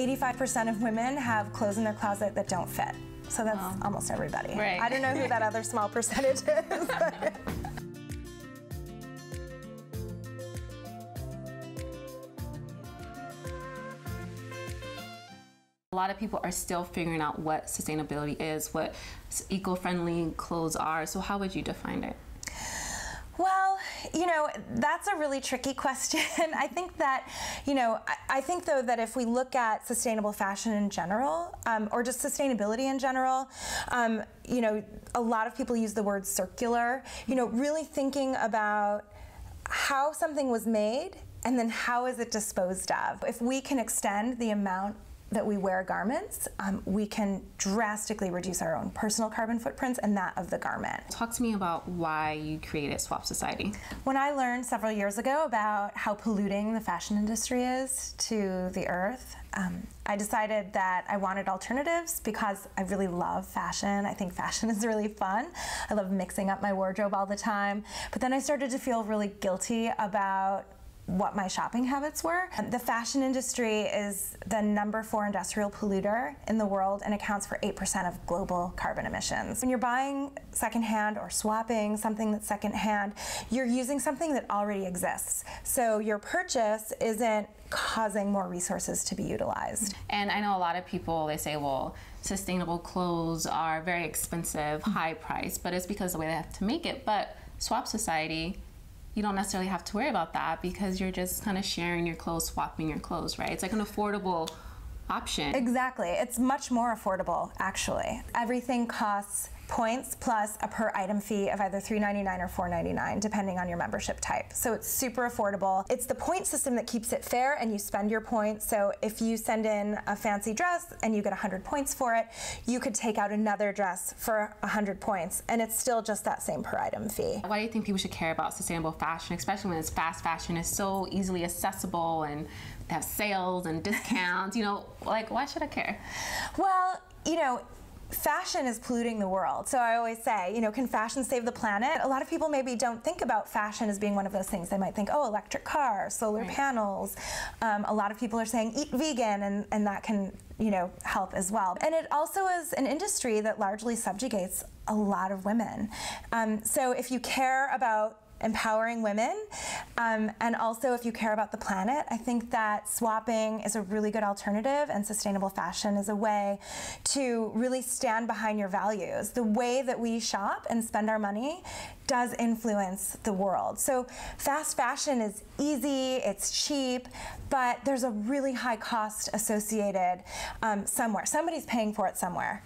85% of women have clothes in their closet that don't fit. So that's almost everybody. Right. I don't know who that other small percentage is. A lot of people are still figuring out what sustainability is, what eco-friendly clothes are. So how would you define it? Well, you know, that's a really tricky question. I think that, you know, I think though that if we look at sustainable fashion in general, or just sustainability in general, you know, a lot of people use the word circular, you know, really thinking about how something was made and then how is it disposed of. If we can extend the amount that we wear garments, we can drastically reduce our own personal carbon footprints and that of the garment. Talk to me about why you created Swap Society. When I learned several years ago about how polluting the fashion industry is to the earth, I decided that I wanted alternatives because I really love fashion. I think fashion is really fun. I love mixing up my wardrobe all the time. But then I started to feel really guilty about what my shopping habits were. The fashion industry is the #4 industrial polluter in the world and accounts for 8% of global carbon emissions. When you're buying secondhand or swapping something that's secondhand, you're using something that already exists. So your purchase isn't causing more resources to be utilized. And I know a lot of people, they say, well, sustainable clothes are very expensive, high price, but it's because of the way they have to make it. But Swap Society, you don't necessarily have to worry about that because you're just kind of sharing your clothes, swapping your clothes, right? It's like an affordable option. Exactly. It's much more affordable, actually. Everything costs points plus a per item fee of either $3.99 or $4.99, depending on your membership type. So it's super affordable. It's the point system that keeps it fair, and you spend your points. So if you send in a fancy dress and you get 100 points for it, you could take out another dress for 100 points, and it's still just that same per item fee. Why do you think people should care about sustainable fashion, especially when it's fast fashion is so easily accessible and they have sales and discounts? You know, like, why should I care? Well, you know, fashion is polluting the world. So I always say, you know, can fashion save the planet? A lot of people maybe don't think about fashion as being one of those things. They might think, oh, electric cars, solar panels. A lot of people are saying eat vegan, and that can, you know, help as well. And it also is an industry that largely subjugates a lot of women. So if you care about empowering women, and also if you care about the planet, I think that swapping is a really good alternative, and sustainable fashion is a way to really stand behind your values. The way that we shop and spend our money does influence the world. So fast fashion is easy, it's cheap, but there's a really high cost associated somewhere. Somebody's paying for it somewhere.